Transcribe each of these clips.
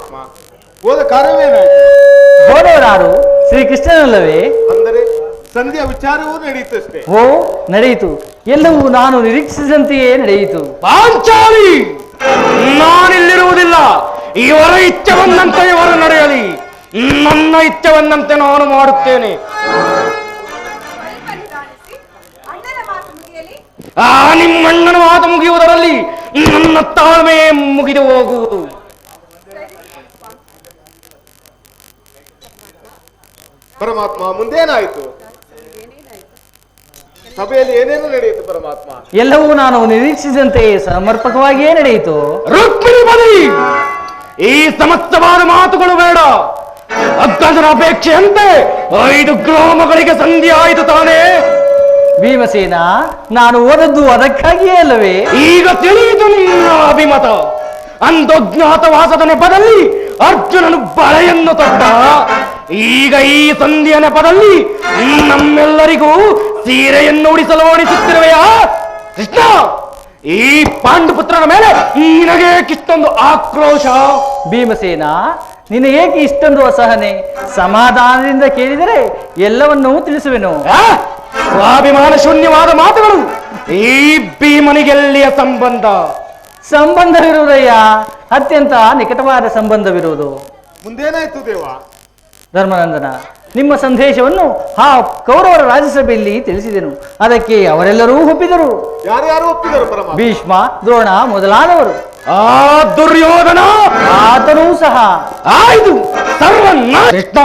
ಪರಮಾತ್ಮ. ಹೋದ ಕಾರ್ಯವೇನಾಯ್ತು? ಹೋದವರಾರು ಶ್ರೀಕೃಷ್ಣನಲ್ಲವೇ? ಅಂದರೆ ಸಂಧ್ಯಾ ವಿಚಾರವೂ ನಡೆಯಿತಷ್ಟೇ. ಓ, ನಡೆಯಿತು. ಎಲ್ಲವೂ ನಾನು ನಿರೀಕ್ಷಿಸಿದಂತೆಯೇ ನಡೆಯಿತು. ಪಾಂಚಾಲಿ, ನಾನಿಲ್ಲಿರುವುದಿಲ್ಲ. ಇವರ ಇಚ್ಛೆ ಬಂದಂತೆ ಇವರು ನಡೆಯಲಿ, ನನ್ನ ಇಚ್ಛೆ ಬಂದಂತೆ ನಾನು ಮಾಡುತ್ತೇನೆ. ನಿಮ್ಮಣ್ಣನ ಮಾತು ಮುಗಿಯುವುದರಲ್ಲಿ ನನ್ನ ತಾಳ್ಮೆ ಮುಗಿದು ಹೋಗುವುದು. ಪರಮಾತ್ಮ, ಮುಂದೇನಾಯಿತು? ಸಭೆಯಲ್ಲಿ ಏನೇನು ನಡೆಯಿತು ಪರಮಾತ್ಮ? ಎಲ್ಲವೂ ನಾನು ನಿರೀಕ್ಷಿಸಿದಂತೆ ಸಮರ್ಪಕವಾಗಿಯೇ ನಡೆಯಿತು. ರುಕ್ಮಿಣಿ ಬಲಿ, ಈ ಸಮಸ್ತವಾದ ಮಾತುಗಳು ಬೇಡ. ಅಗ್ಗಜನ ಅಪೇಕ್ಷೆಯಂತೆ 5 ಗ್ರಾಮಗಳಿಗೆ ಸಂಧಿ ಆಯಿತು ತಾನೇ? ಭೀಮಸೇನ, ನಾನು ಓದದ್ದು ಅದಕ್ಕಾಗಿಯೇ ಅಲ್ಲವೇ? ಈಗ ತಿಳಿಯಿತು ನಿನ್ನ ಅಭಿಮತ. ಅಂತಜ್ಞಾತವಾಸದ ನೆಪದಲ್ಲಿ ಅರ್ಜುನನು ಬಳೆಯನ್ನು ತೊಟ್ಟ. ಈಗ ಈ ಸಂಧಿಯ ನೆಪದಲ್ಲಿ ನಮ್ಮೆಲ್ಲರಿಗೂ ಸೀರೆಯನ್ನು ಉಡಿಸಲು ಓಡಿಸುತ್ತಿರುವೆಯಾ ಕೃಷ್ಣ? ಈ ಪಾಂಡುಪುತ್ರನ ಮೇಲೆ ನಿನಗೆ ಇಷ್ಟೊಂದು ಆಕ್ರೋಶ? ಭೀಮಸೇನ, ನಿನಗೇಕೆ ಇಷ್ಟೊಂದು ಅಸಹನೆ? ಸಮಾಧಾನದಿಂದ ಕೇಳಿದರೆ ಎಲ್ಲವನ್ನೂ ತಿಳಿಸುವೆನು. ಸ್ವಾಭಿಮಾನ ಶೂನ್ಯವಾದ ಮಾತುಗಳು. ಈ ಭೀಮನಿಗೆಲ್ಲಿಯ ಸಂಬಂಧವಿರುವುದಯ್ಯ, ಅತ್ಯಂತ ನಿಕಟವಾದ ಸಂಬಂಧವಿರುವುದು. ಮುಂದೇನಾಯ್ತು ದೇವ? ಧರ್ಮನಂದನ, ನಿಮ್ಮ ಸಂದೇಶವನ್ನು ಆ ಕೌರವರ ರಾಜ್ಯಸಭೆಯಲ್ಲಿ ತಿಳಿಸಿದೆನು. ಅದಕ್ಕೆ ಅವರೆಲ್ಲರೂ ಒಪ್ಪಿದರು. ಯಾರ್ಯಾರು ಒಪ್ಪಿದರು ಪರಮಾತ್ಮ? ಭೀಷ್ಮ, ದ್ರೋಣ ಮೊದಲಾದವರು. ಆ ದುರ್ಯೋಧನ ಆತನೂ ಸಹ. ಆಯ್ತು, ಸರ್ವನ್ನ ಕೃಷ್ಣ,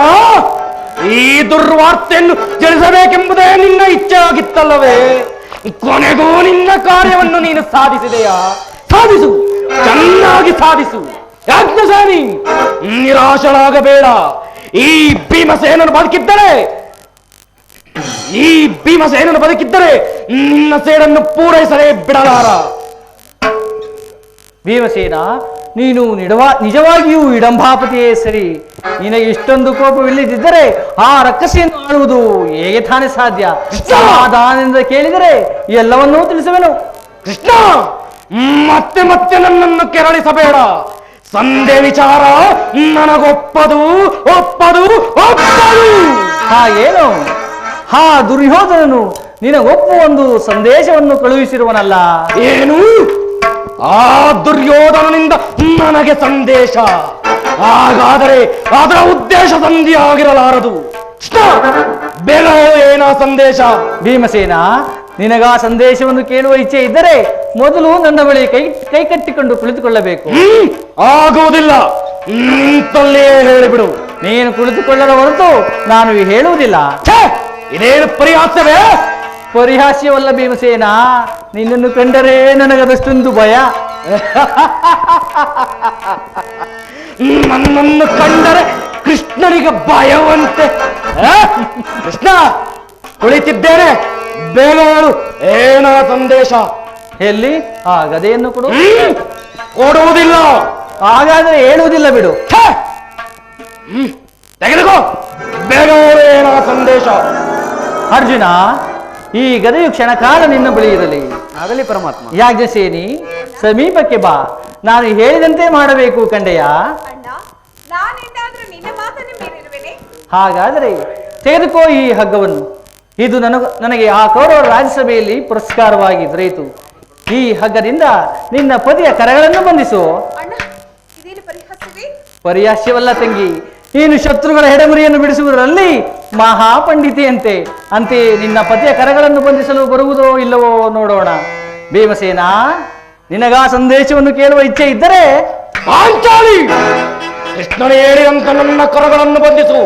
ಈ ದುರ್ವಾರ್ತೆಯನ್ನು ತಿಳಿಸಬೇಕೆಂಬುದೇ ನಿನ್ನ ಇಚ್ಛೆ ಆಗಿತ್ತಲ್ಲವೇ? ಕೊನೆಗೂ ನಿನ್ನ ಕಾರ್ಯವನ್ನು ನೀನು ಸಾಧಿಸಿದೆಯಾ? ಸಾಧಿಸು, ಚೆನ್ನಾಗಿ ಸಾಧಿಸು. ಯಾಜ್ಞಸೇನಿ, ನಿರಾಶರಾಗಬೇಡ. ಈ ಭೀಮಸೇನನು ಬದುಕಿದ್ದರೆ ನಿನ್ನ ಸೇಡನ್ನು ಪೂರೈಸಲೇ ಬಿಡಲಾರ. ಭೀಮಸೇನ, ನೀನು ನಿಜವಾಗಿಯೂ ಇಡಂಬಾಪತಿಯೇ ಸರಿ. ನಿನಗೆ ಇಷ್ಟೊಂದು ಕೋಪವಿಲ್ಲದಿದ್ದರೆ ಆ ರಕ್ಕಸಿಯನ್ನು ಆಳುವುದು ಹೇಗೆ ತಾನೇ ಸಾಧ್ಯ? ಸಮಾಧಾನದಿಂದ ಕೇಳಿದರೆ ಎಲ್ಲವನ್ನೂ ತಿಳಿಸುವೆನು. ಕೃಷ್ಣ, ಮತ್ತೆ ಮತ್ತೆ ನನ್ನನ್ನು ಕೆರಳಿಸಬೇಡ. ಸಂಧೆ ವಿಚಾರ ನನಗೊಪ್ಪದು. ಹಾಗೇನು? ಹಾ ದುರ್ಯೋಧನನು ನಿನಗೊಪ್ಪು ಒಂದು ಸಂದೇಶವನ್ನು ಕಳುಹಿಸಿರುವನಲ್ಲ? ಏನು? ಆ ದುರ್ಯೋಧನನಿಂದ ನನಗೆ ಸಂದೇಶ? ಹಾಗಾದರೆ ಅದರ ಉದ್ದೇಶ ಸಂಧಿ ಆಗಿರಲಾರದು. ಬೇಗ ಏನ ಸಂದೇಶ? ಭೀಮಸೇನ, ನಿನಗಾ ಸಂದೇಶವನ್ನು ಕೇಳುವ ಇಚ್ಛೆ ಇದ್ದರೆ ಮೊದಲು ನನ್ನ ಬಳಿ ಕೈ ಕಟ್ಟಿಕೊಂಡು ಕುಳಿತುಕೊಳ್ಳಬೇಕು. ಆಗುವುದಿಲ್ಲ, ನಿಂತಲ್ಲೇ ಹೇಳಿಬಿಡು. ನೀನು ಕುಳಿತುಕೊಳ್ಳದ ಹೊರತು ನಾನು ಹೇಳುವುದಿಲ್ಲ. ಇದೇನು ಪರಿಹಾಸ್ಯವೇ? ಪರಿಹಾಸ್ಯವಲ್ಲ ಭೀಮಸೇನ, ನಿನ್ನನ್ನು ಕಂಡರೆ ನನಗದಷ್ಟೊಂದು ಭಯ. ನನ್ನನ್ನು ಕಂಡರೆ ಕೃಷ್ಣನಿಗೆ ಭಯವಂತೆ. ಕೃಷ್ಣ, ಕುಳಿತಿದ್ದೇನೆ, ಬೇಗ ಹೇಳು, ಏನ ಸಂದೇಶ? ಎಲ್ಲಿ? ಆ ಗದೆಯನ್ನು ಕೊಡು. ಕೊಡುವುದಿಲ್ಲ. ಹಾಗಾದ್ರೆ ಹೇಳುವುದಿಲ್ಲ ಬಿಡು. ತೆಗೆದುಕೋ, ಬೇಗ ಹೇಳು, ಏನ ಸಂದೇಶ? ಅರ್ಜುನ, ಈ ಗದೆಯು ಕ್ಷಣಕಾಲ ನಿನ್ನ ಬಳಿ ಇರಲಿ. ಆಗಲಿ ಪರಮಾತ್ಮ. ಯಾಜ್ಞಸೇನಿ, ಸಮೀಪಕ್ಕೆ ಬಾ. ನಾನು ಹೇಳಿದಂತೆ ಮಾಡಬೇಕು ಕಂಡೆಯ. ಹಾಗಾದರೆ ತೆಗೆದುಕೋ ಈ ಹಗ್ಗವನ್ನು. ಇದು ನನಗೆ ಆ ಕೌರವರ ರಾಜ್ಯಸಭೆಯಲ್ಲಿ ಪುರಸ್ಕಾರವಾಗಿ ದೊರೆಯಿತು. ಈ ಹಗ್ಗದಿಂದ ನಿನ್ನ ಪತಿಯ ಕರಗಳನ್ನು ಬಂಧಿಸು. ಪರಿಹಾಸ್ಯವಲ್ಲ ತಂಗಿ, ನೀನು ಶತ್ರುಗಳ ಹೆಡಮುರಿಯನ್ನು ಬಿಡಿಸುವುದರಲ್ಲಿ ಮಹಾಪಂಡಿತೆಯಂತೆ. ಅಂತೆ ನಿನ್ನ ಪತಿಯ ಕರಗಳನ್ನು ಬಂಧಿಸಲು ಬರುವುದೋ ಇಲ್ಲವೋ ನೋಡೋಣ. ಭೀಮಸೇನ, ನಿನಗಾ ಸಂದೇಶವನ್ನು ಕೇಳುವ ಇಚ್ಛೆ ಇದ್ದರೆ ಪಾಂಚಾಲಿ, ಕೃಷ್ಣನೇ ಹೇಳಿದಂತ ನನ್ನ ಕರಗಳನ್ನು ಬಂಧಿಸು.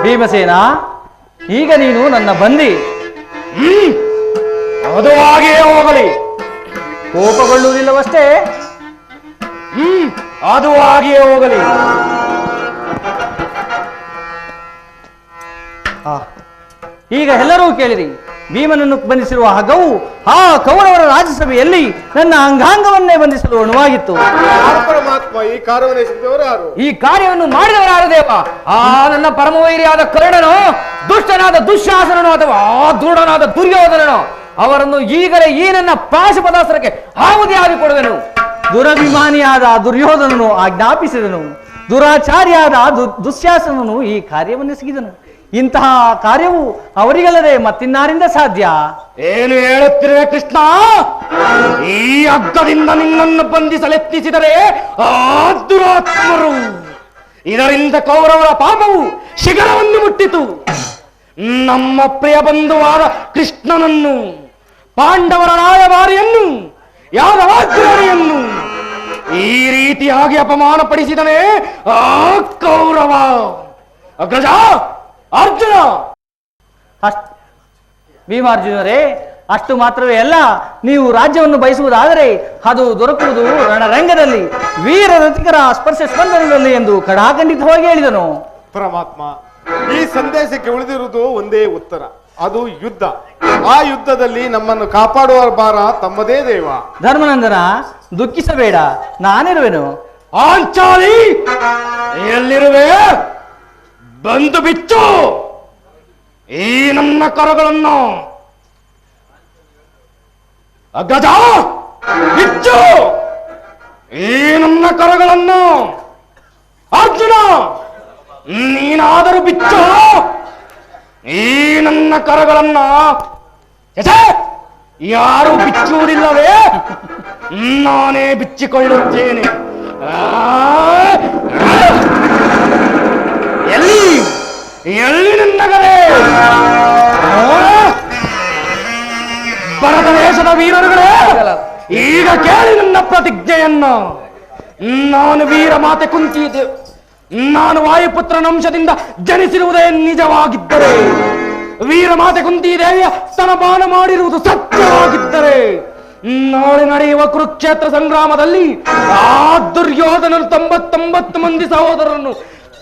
ಭೀಮಸೇನ, ಈಗ ನೀನು ನನ್ನ ಬಂದಿ. ಅದು ಹಾಗೆಯೇ ಹೋಗಲಿ. ಕೋಪಗೊಳ್ಳುವುದಿಲ್ಲವಷ್ಟೇ? ಅದು ಹಾಗೆಯೇ ಹೋಗಲಿ. ಈಗ ಎಲ್ಲರೂ ಕೇಳಿರಿ. ಭೀಮನನ್ನು ಬಂಧಿಸಿರುವ ಹಗವು ಆ ಕೌರವರ ರಾಜ್ಯಸಭೆಯಲ್ಲಿ ನನ್ನ ಅಂಗಾಂಗವನ್ನೇ ಬಂಧಿಸಲು ಅಣುವಾಗಿತ್ತು. ಯಾರು ಪರಮಾತ್ಮ ಈ ಕಾರ್ಯವನ್ನು ಎಸಗಿದವರು ಯಾರು? ಈ ಕಾರ್ಯವನ್ನು ಮಾಡಿದವರಾರು ದೇವ? ಆ ನನ್ನ ಪರಮವೈರಿಯಾದ ಕರ್ಣನೋ, ದುಷ್ಟನಾದ ದುಶ್ಯಾಸನನೋ, ಅಥವಾ ಆ ದೃಢನಾದ ದುರ್ಯೋಧನನೋ? ಅವರನ್ನು ಈಗಲೇ ಈ ನನ್ನ ಪಾಶುಪದಾಸ್ತ್ರಕ್ಕೆ ಆಹುತಿಯಾಗಿ ಕೊಡುವೆನು. ದುರಭಿಮಾನಿಯಾದ ದುರ್ಯೋಧನನು ಆಜ್ಞಾಪಿಸಿದನು, ದುರಾಚಾರಿಯಾದ ದುಶ್ಯಾಸನನು ಈ ಕಾರ್ಯವನ್ನೆಸಗಿದನು. ಇಂತಹ ಕಾರ್ಯವು ಅವರಿಗಲ್ಲದೆ ಮತ್ತಿನ್ನಾರಿಂದ ಸಾಧ್ಯ? ಏನು ಹೇಳುತ್ತಿರುವೆ ಕೃಷ್ಣ? ಈ ಹಗ್ಗದಿಂದ ನಿನ್ನನ್ನು ಬಂಧಿಸಲೆತ್ನಿಸಿದರೆ ಆ ದುರಾತ್ಮರು, ಇದರಿಂದ ಕೌರವರ ಪಾಪವು ಶಿಖರವನ್ನು ಮುಟ್ಟಿತು. ನಮ್ಮ ಪ್ರಿಯ ಬಂಧುವಾದ ಕೃಷ್ಣನನ್ನು, ಪಾಂಡವರ ರಾಯಭಾರಿಯನ್ನು, ಯಾದವಾಗ್ರಹಣಿಯನ್ನು ಈ ರೀತಿಯಾಗಿ ಅಪಮಾನ ಪಡಿಸಿದನೇ ಆ ಕೌರವ. ಅಗ್ರಜ ಅರ್ಜುನ, ಭೀಮಾರ್ಜುನರೇ, ಅಷ್ಟು ಮಾತ್ರವೇ ಅಲ್ಲ, ನೀವು ರಾಜ್ಯವನ್ನು ಬಯಸುವುದಾದರೆ ಅದು ದೊರಕುವುದು ರಣರಂಗದಲ್ಲಿ, ವೀರ ರಥಿಕರ ಸ್ಪರ್ಶ ಸ್ಪಂದನದಲ್ಲಿ ಎಂದು ಕಡಾಖಂಡಿತವಾಗಿ ಹೇಳಿದನು. ಪರಮಾತ್ಮ, ಈ ಸಂದೇಶಕ್ಕೆ ಉಳಿದಿರುವುದು ಒಂದೇ ಉತ್ತರ, ಅದು ಯುದ್ಧ. ಆ ಯುದ್ಧದಲ್ಲಿ ನಮ್ಮನ್ನು ಕಾಪಾಡುವ ಭಾರ ತಮ್ಮದೇ ದೇವ. ಧರ್ಮನಂದನ, ದುಃಖಿಸಬೇಡ, ನಾನಿರುವೆನು. ಆಂಚಾಲಿ, ಎಲ್ಲಿರುವೆ? ಬಂದು ಬಿಚ್ಚು ಈ ನನ್ನ ಕರಗಳನ್ನು. ಅಗ್ಗಜ, ಬಿಚ್ಚು ಈ ನನ್ನ ಕರಗಳನ್ನು. ಅರ್ಜುನ, ನೀನಾದರೂ ಬಿಚ್ಚು ಈ ನನ್ನ ಕರಗಳನ್ನ. ಯಾರು ಬಿಚ್ಚುವುದಿಲ್ಲವೇ? ನಾನೇ ಬಿಚ್ಚಿಕೊಳ್ಳುತ್ತೇನೆ. ಎಲ್ಲಿ ಎಲ್ಲಿ ನಿನ್ನಗರೆ? ಭರತ ದೇಶದ ವೀರರುಗಳೇ, ಈಗ ಕೇಳಿ ನನ್ನ ಪ್ರತಿಜ್ಞೆಯನ್ನ. ನಾನು ವೀರ ಮಾತೆ ಕುಂತಿದ್ದೆ, ನಾನು ವಾಯುಪುತ್ರನ ಅಂಶದಿಂದ ಜನಿಸಿರುವುದೇ ನಿಜವಾಗಿದ್ದರೆ, ವೀರ ಮಾತೆ ಕುಂತಿ ದೇವಿಯ ಸ್ತನಪಾನ ಮಾಡಿರುವುದು ಸತ್ಯವಾಗಿದ್ದರೆ, ನಾಳೆ ನಡೆಯುವ ಕುರುಕ್ಷೇತ್ರ ಸಂಗ್ರಾಮದಲ್ಲಿ ಆ ದುರ್ಯೋಧನರು 99 ಮಂದಿ ಸಹೋದರರನ್ನು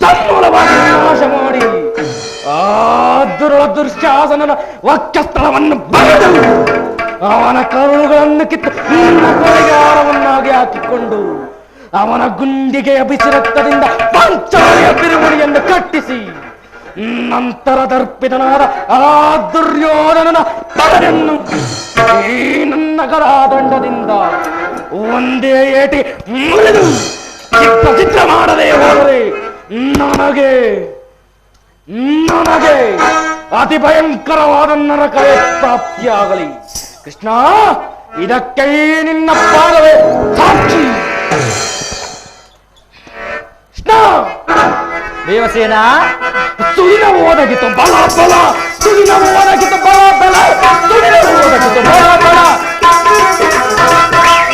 ತನ್ನೊಳವಾಗಿ ನಾಶ ಮಾಡಿ ಆ ದುರ್ಶಾಸನನ ವಕ್ಷಸ್ಥಳವನ್ನು ಬರೆದು ಅವನ ಕರುಳುಗಳನ್ನು ಕಿತ್ತು ನಿನ್ನ ಕೊಲೆಗಾರವನ್ನಾಗಿ ಹಾಕಿಕೊಂಡು ಅವನ ಗುಂಡಿಗೆಯ ಬಿಸಿ ರಕ್ತದಿಂದ ಪಾಂಚಾಲಿಯ ಬಿರುಮುಡಿಯನ್ನು ಕಟ್ಟಿಸಿ ನಂತರ ದರ್ಪಿತನಾದ ಆ ದುರ್ಯೋಧನನ ತಲೆಯನ್ನು ಈ ನನ್ನ ಗದಾದಂಡದಿಂದ ಒಂದೇ ಏಟಿ ಮುರಿದು ಚಿತ್ರ ಮಾಡದೆ ಹೋದರೆ ನನಗೆ ಅತಿ ಭಯಂಕರವಾದ ನರಕವೇ ಪ್ರಾಪ್ತಿಯಾಗಲಿ. ಕೃಷ್ಣ, ಇದಕ್ಕೆ ನಿನ್ನ ಪಾದವೇ ಸಾಕ್ಷಿ. ಕೃಷ್ಣ, ದೇವಸೇನ, ಸುದಿನ ಓದಗಿತ್ತು ಬಲ ಬಲ, ಸುದಿನ ಓದಗಿತ್ತು ಬಲ ಬಲ, ಸುದಿನ ಓದಗಿತ್ತು ಬಲ ಬಲ.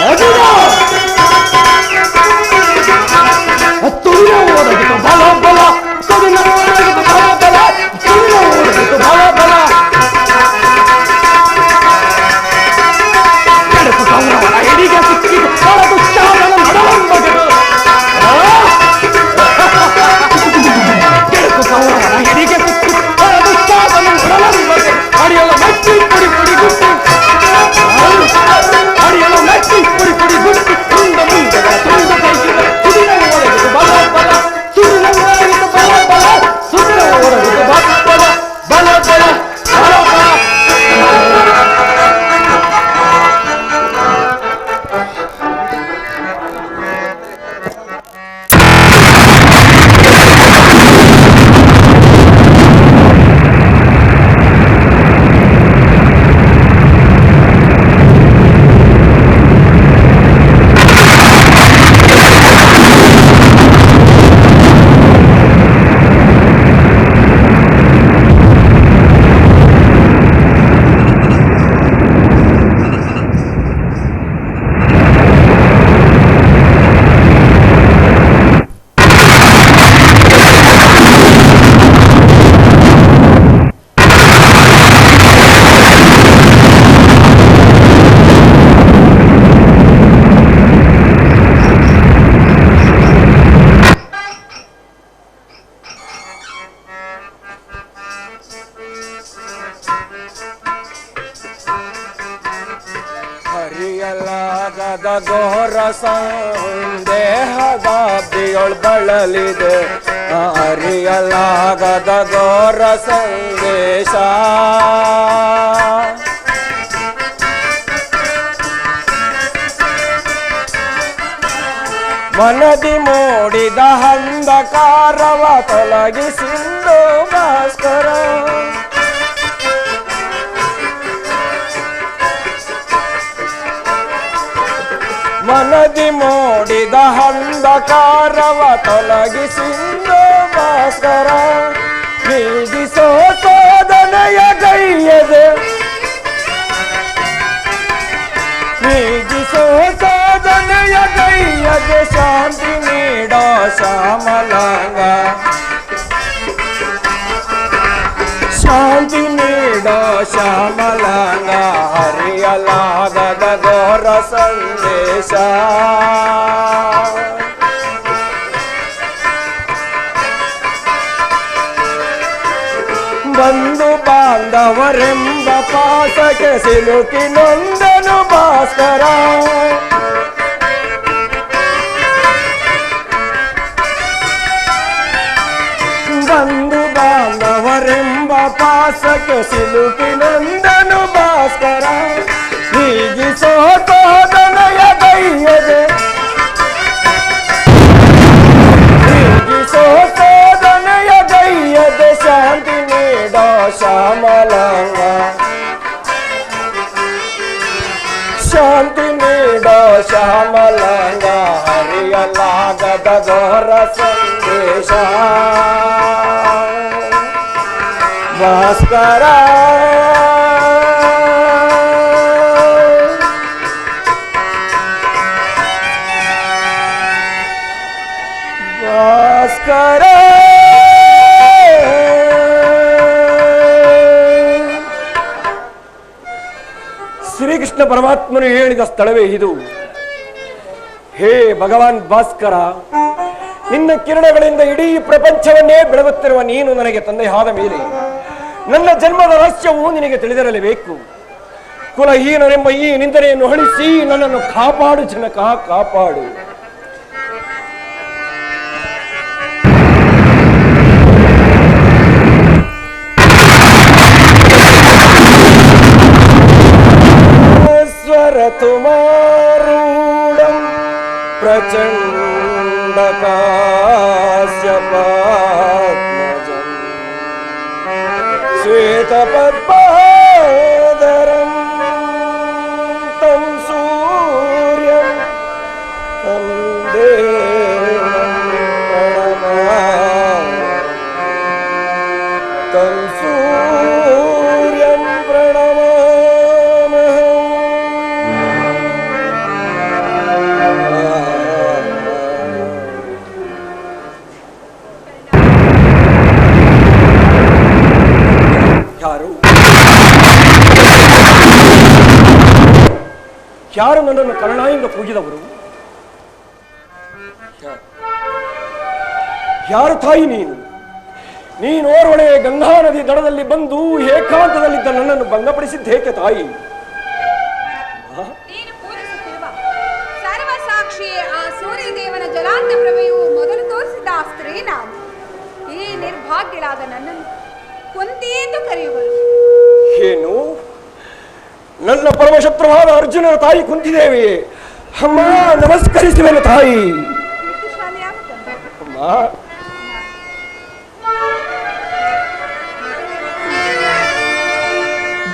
ಅರ್ಜುನ, ಸುದಿನ ಓದಗಿತ್ತು ಬಲ ಬಲ, ಸುದಿನ ಓದಗಿತ್ತು ಬಲ ಬಲ, ಸುದಿನ ಓದಗಿತ್ತು ಬಲ ಬಲ. ಕೆಡಕು ಕೌರವನ ಎಡಿಗೆ ಸಿಕ್ಕಿತು ಹೊರತು ಶಾಸನ ನಡವಂಬಗೆದು. ಕೆಡಕು ಕೌರವನ ಎಡಿಗೆ ಸಿಕ್ಕಿತು ಘೋರ ಸಂದೇಹದ ಬಿಯೊಳ್ ಬಳಲಿದೆ ಅರಿಯಲಾಗದ ಘೋರ ಸಂದೇಶ ಮನದಿ ಮೂಡಿದ ಅಂಧಕಾರವ ತೊಲಗಿಸಿಂದು ಭಾಸ್ಕರ ಮನದಿ ಮೂಡಿದ ಅಂಧಕಾರವ ತೊಲಗಿಸಿಂದು ಭಾಸ್ಕರ ನೀಗಿಸೋ ಸೋದನೆಯ ಗೈಯದೆ ನೀಗಿಸೋ ಸಾಧನೆಯ ಗೈಯದೆ ಶಾಂತಿ ನೀಡೋ ಶ್ಯಾಮಲಾಂಗ ಶಾಂತಿ ನೀಡೋ ಶ್ಯಾಮಲಾಂಗ ಹರಿಯಲಾಗದ ಘೋರ ಸಂದೇಶ ಬಂಧು ಬಾಂಧವರೆಂಬ ಪಾಸಕ್ಕೆ ಸಿಲುಕಿ ನೊಂದನು ಭಾಸ್ಕರ ಬಂಧು ಬಾಂಧವರೆಂಬ ಪಾಸಕ್ಕೆ ಸಿಲುಕಿ ನೊಂದನು ಭಾಸ್ಕರ ನೀಗಿಸೋ ಸಾಧನೆಯ ಗೈಯದೆ ನೀಗಿಸೋ ಸಾಧನೆಯ ಗೈಯದೆ ಶಾಂತಿ ನೀಡೋ ಶ್ಯಾಮಲಾಂಗ ಶಾಂತಿ ನೀಡೋ ಶ್ಯಾಮಲಾಂಗ ಹರಿಯಲಾಗದ ಘೋರ ಸಂದೇಶ ಭಾಸ್ಕರ ಭಾಸ್ಕರ ಶ್ರೀಕೃಷ್ಣ ಪರಮಾತ್ಮನು ಹೇಳಿದ ಸ್ಥಳವೇ ಇದು. ಹೇ ಭಗವಾನ್ ಭಾಸ್ಕರ, ನಿನ್ನ ಕಿರಣಗಳಿಂದ ಇಡೀ ಪ್ರಪಂಚವನ್ನೇ ಬೆಳಗುತ್ತಿರುವ ನೀನು ನನಗೆ ತಂದೆಯಾದ ಮೇಲೆ ನನ್ನ ಜನ್ಮದ ರಹಸ್ಯವು ನಿನಗೆ ತಿಳಿದಿರಲೇಬೇಕು. ಕುಲಹೀನರೆಂಬ ಈ ನಿಂದನೆಯನ್ನು ಅಳಿಸಿ ನನ್ನನ್ನು ಕಾಪಾಡು ಜನಕ, ಕಾಪಾಡು. ತುಮಾರೂಢಂ ಪ್ರಚಂಡ ಕಾಶ್ಯಪಾತ್ಮಜಂ ಶ್ವೇತ ಪದ್ಮಾಧರಂ ತಂ ಸೂರ್ಯಂ ತಂ ದೇವಂ ಪ್ರಣಮಾಮಿ ತಂ ಸೂರ್ಯಂ ಪ್ರಣಮಾಮಹಂ. ಯಾರು ನನ್ನನ್ನು ಕರುಣಾಯಿಂದ ಕೂಗಿದವರು? ಯಾರು ತಾಯಿ ನೀನು? ನೀನೋರ್ವಳೆ ಗಂಗಾ ನದಿ ದಡದಲ್ಲಿ ಬಂದು ಏಕಾಂತದಲ್ಲಿದ್ದ ನನ್ನನ್ನು ಭಂಗಪಡಿಸಿದ್ದೇಕೆ ತಾಯಿ? ನೀನು ಪೂಜಿಸುತ್ತಿರುವ ಸರ್ವಸಾಕ್ಷಿಯೇ ಆ ಸೂರ್ಯದೇವನ ಜಲಾಂತ ಪ್ರಭೆಯು ಮೊದಲು ತೋರಿಸಿದ ಆ ಸ್ತ್ರೀ ನಾನು. ಈ ನಿರ್ಭಾಗ್ಯಳಾದ ನನ್ನನ್ನು ಕುಂತಿ ಎಂದು ಕರೆಯುವರು. ಏನು? ನನ್ನ ಪರಮಶತ್ರುವಾದ ಅರ್ಜುನನ ತಾಯಿ ಕುಂತಿದೇವಿ. ಅಮ್ಮ, ನಮಸ್ಕರಿಸುವೆನು ತಾಯಿ. ಅಮ್ಮ,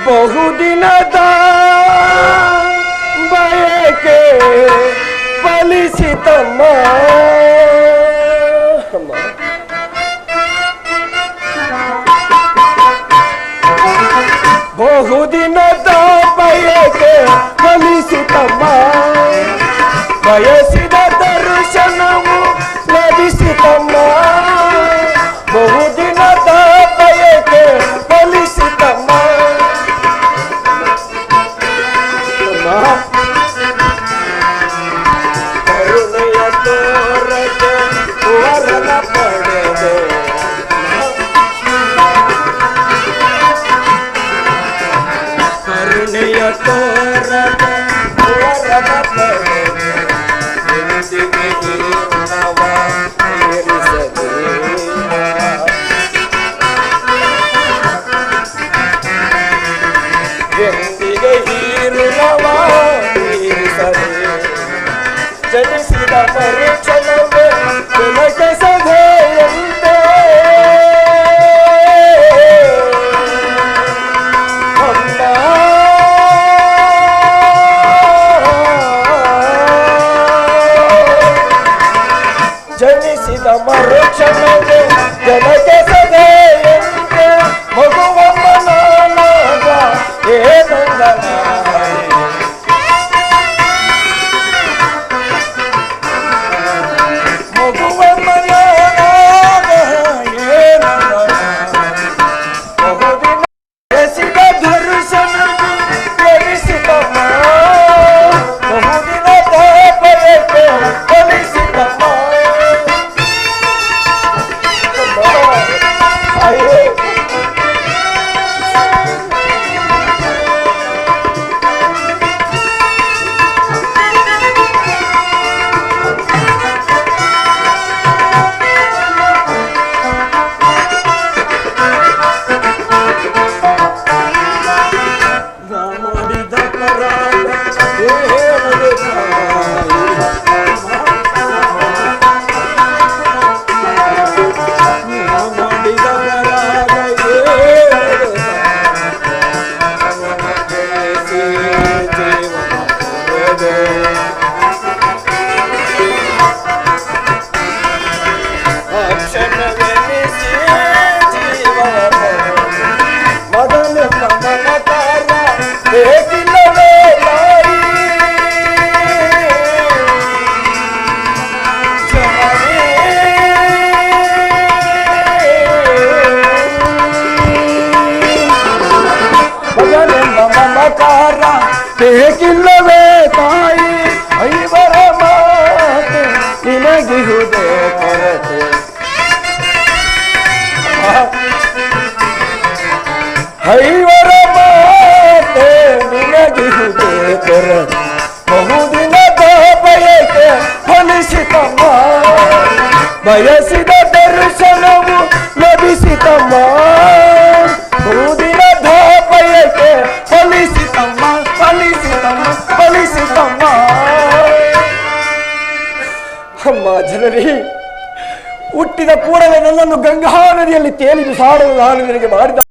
ಬಹುದಿನದ ಬಯಕೆ ಫಲಿಸಿತಮ್ಮ. ಅಮ್ಮ, ಬಹುದಿನದ ಬಯಕೆ ಫಲಿಸಿತಮ್ಮ. ಬಯಸಿದ ದರ್ಶನವು ಲಭಿಸಿತಮ್ಮ. ಬಹುದಿನದ ಬಯಕೆ ಫಲಿಸಿತಮ್ಮ. ಕರುಣೆಯ ತೋರದೆ ವರನ ಪಡೆದೆ. ಕರುಣೆಯ ತೋರದೆ ವರನ ಪಡೆದೆ. ಬೇಕಿಲ್ಲವೇ ತಾಯಿ ಐವರ ಮಾತೆ ನಿನಗಿಹುದೇ ಕೊರತೆ. ಐವರ ಮಾತೆ ನಿನಗಿಹುದೇ ಕೊರತೆ. ಬಹುದಿನದ ಬಯಕೆ ಫಲಿಸಿತಮ್ಮ, ಬಯಸಿದ ದರ್ಶನವು ಲಭಿಸಿತಮ್ಮ. ಬಹುದಿನದ ಬಯಕೆ ಫಲಿಸಿತಮ್ಮ, ಫಲಿಸಿತಮ್ಮ, ಫಲಿಸಿತಮ್ಮ. ಅಮ್ಮ ಜನರಿ, ಹುಟ್ಟಿದ ಕೂಡಲೇ ನನ್ನನ್ನು ಗಂಗಾ ನದಿಯಲ್ಲಿ ತೇಲಿ ಬಿಸಾಡಲು ನಾನು ನಿನಗೆ ಮಾಡಿದ